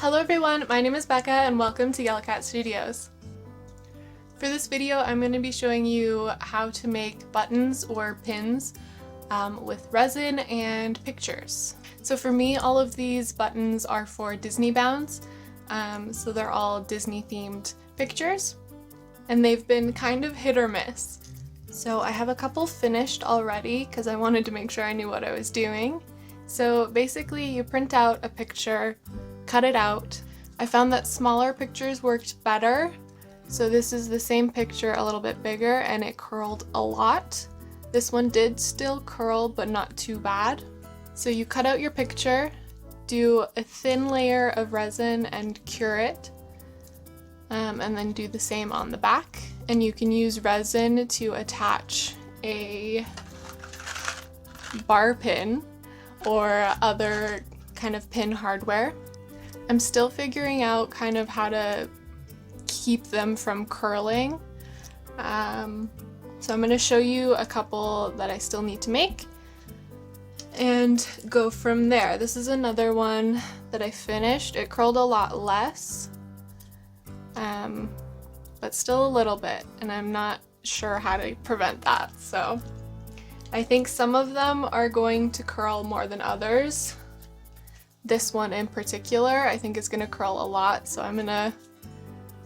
Hello everyone, my name is Becca and welcome to Yellow Cat Studios. For this video I'm going to be showing you how to make buttons or pins with resin and pictures. So for me, all of these buttons are for Disneybounds, so they're all Disney themed pictures and they've been kind of hit or miss. So I have a couple finished already because I wanted to make sure I knew what I was doing. So basically you print out a picture, cut it out. I found that smaller pictures worked better. So this is the same picture a little bit bigger and it curled a lot. This one did still curl but not too bad. So you cut out your picture, do a thin layer of resin and cure it, and then do the same on the back. And you can use resin to attach a bar pin or other kind of pin hardware. I'm still figuring out kind of how to keep them from curling. So I'm going to show you a couple that I still need to make and go from there. This is another one that I finished. It curled a lot less, but still a little bit, and I'm not sure how to prevent that. So I think some of them are going to curl more than others. This one in particular, I think is going to curl a lot, so I'm going to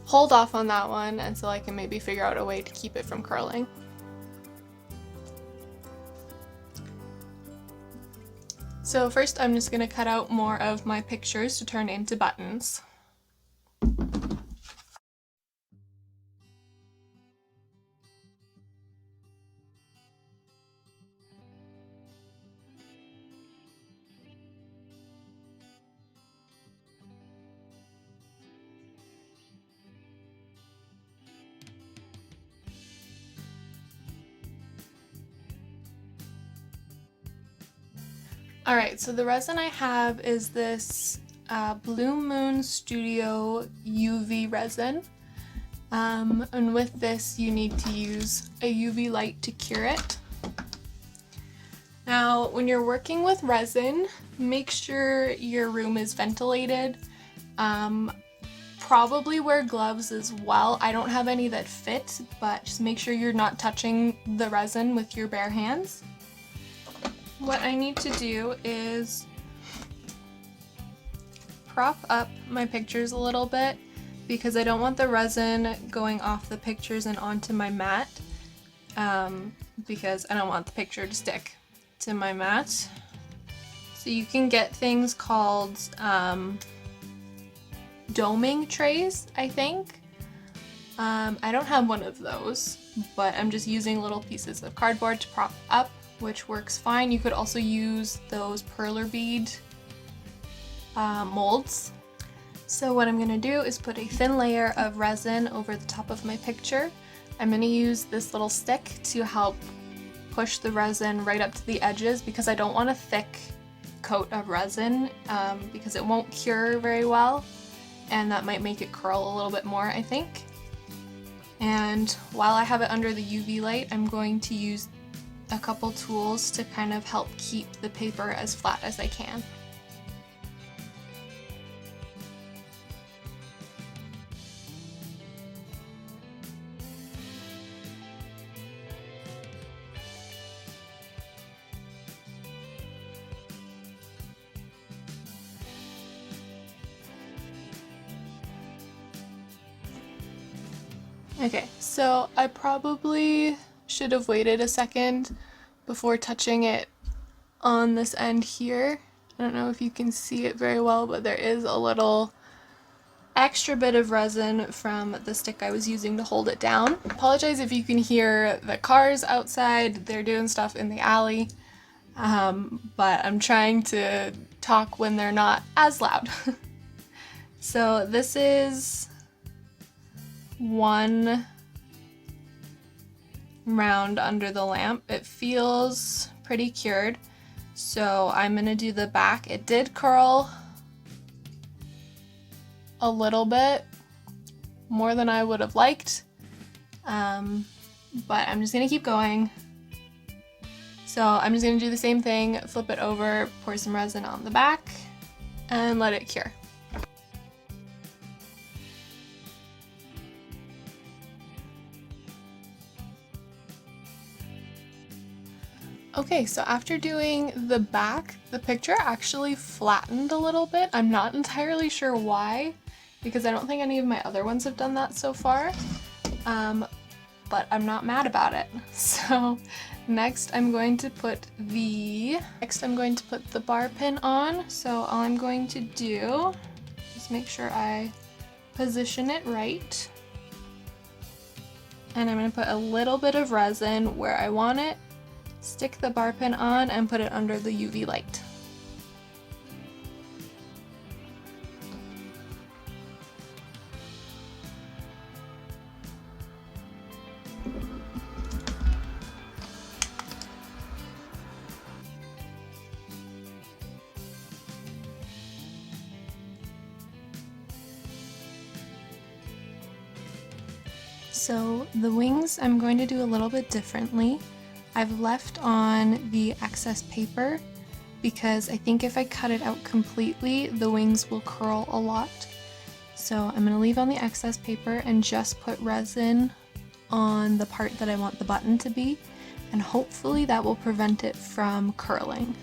hold off on that one until I can maybe figure out a way to keep it from curling. So first I'm just going to cut out more of my pictures to turn into buttons. Alright, so the resin I have is this Blue Moon Studio UV resin. And with this you need to use a UV light to cure it. Now when you're working with resin, make sure your room is ventilated. Probably wear gloves as well. I don't have any that fit, but just make sure you're not touching the resin with your bare hands. What I need to do is prop up my pictures a little bit because I don't want the resin going off the pictures and onto my mat, because I don't want the picture to stick to my mat. So you can get things called doming trays, I think. I don't have one of those, but I'm just using little pieces of cardboard to prop up, which works fine. You could also use those perler bead molds. So what I'm going to do is put a thin layer of resin over the top of my picture. I'm going to use this little stick to help push the resin right up to the edges because I don't want a thick coat of resin because it won't cure very well, and that might make it curl a little bit more, I think. And while I have it under the UV light, I'm going to use a couple tools to kind of help keep the paper as flat as I can. Okay, so I probably should have waited a second before touching it on this end here. I don't know if you can see it very well, but there is a little extra bit of resin from the stick I was using to hold it down. Apologize if you can hear the cars outside. They're doing stuff in the alley, but I'm trying to talk when they're not as loud. So this is one round under the lamp. It feels pretty cured, so I'm gonna do the back. It did curl a little bit more than I would have liked, but I'm just gonna keep going. So I'm just gonna do the same thing, flip it over, pour some resin on the back, and let it cure. Okay, so after doing the back, the picture actually flattened a little bit. I'm not entirely sure why, because I don't think any of my other ones have done that so far, but I'm not mad about it. So next I'm going to put the bar pin on. So all I'm going to do is make sure I position it right. And I'm going to put a little bit of resin where I want it, stick the bar pin on, and put it under the UV light. So the wings I'm going to do a little bit differently. I've left on the excess paper because I think if I cut it out completely, the wings will curl a lot. So I'm going to leave on the excess paper and just put resin on the part that I want the button to be, and hopefully that will prevent it from curling.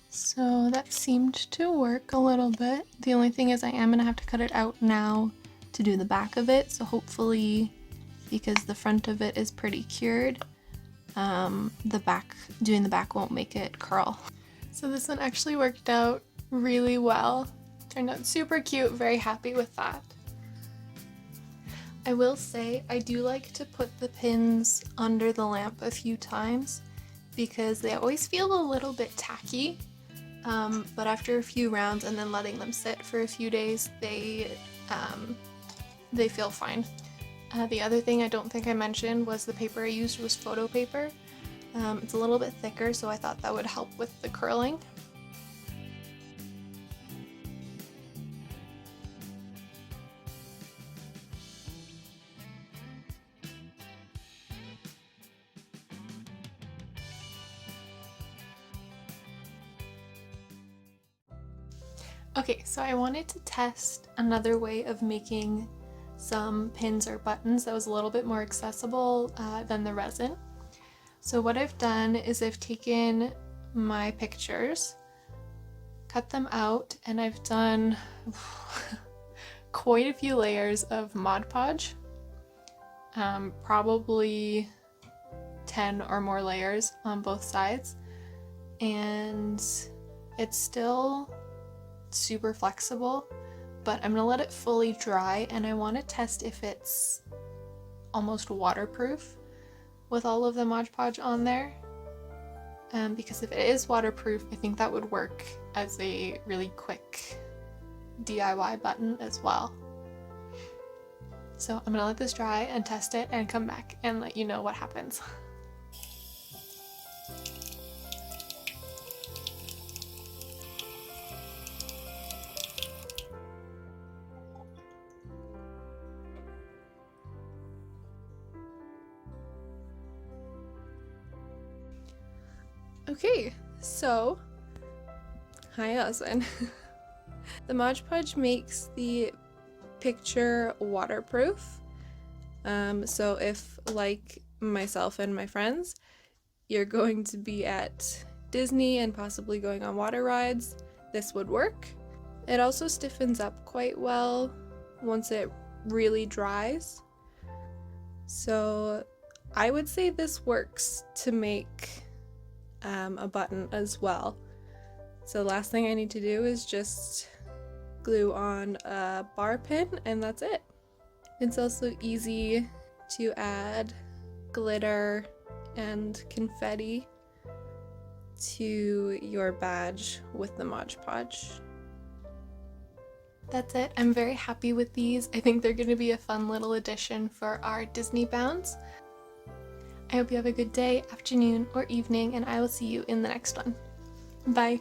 So that seemed to work a little bit. The only thing is I am going to have to cut it out now to do the back of it, so hopefully, because the front of it is pretty cured, doing the back won't make it curl. So this one actually worked out really well. Turned out super cute, very happy with that. I will say I do like to put the pins under the lamp a few times because they always feel a little bit tacky. But after a few rounds and then letting them sit for a few days, they feel fine. The other thing I don't think I mentioned was the paper I used was photo paper. It's a little bit thicker, so I thought that would help with the curling. Okay, so I wanted to test another way of making some pins or buttons that was a little bit more accessible than the resin. So what I've done is I've taken my pictures, cut them out, and I've done quite a few layers of Mod Podge, probably 10 or more layers on both sides, and it's still super flexible, but I'm gonna let it fully dry, and I want to test if it's almost waterproof with all of the Mod Podge on there, because if it is waterproof, I think that would work as a really quick DIY button as well. So I'm gonna let this dry and test it and come back and let you know what happens. Okay, so hi Resin. The Mod Podge makes the picture waterproof. So if, like myself and my friends, you're going to be at Disney and possibly going on water rides, this would work. It also stiffens up quite well once it really dries. So I would say this works to make a button as well. So the last thing I need to do is just glue on a bar pin, and that's it. It's also easy to add glitter and confetti to your badge with the Mod Podge. That's it. I'm very happy with these. I think they're going to be a fun little addition for our Disneybounds. I hope you have a good day, afternoon, or evening, and I will see you in the next one. Bye!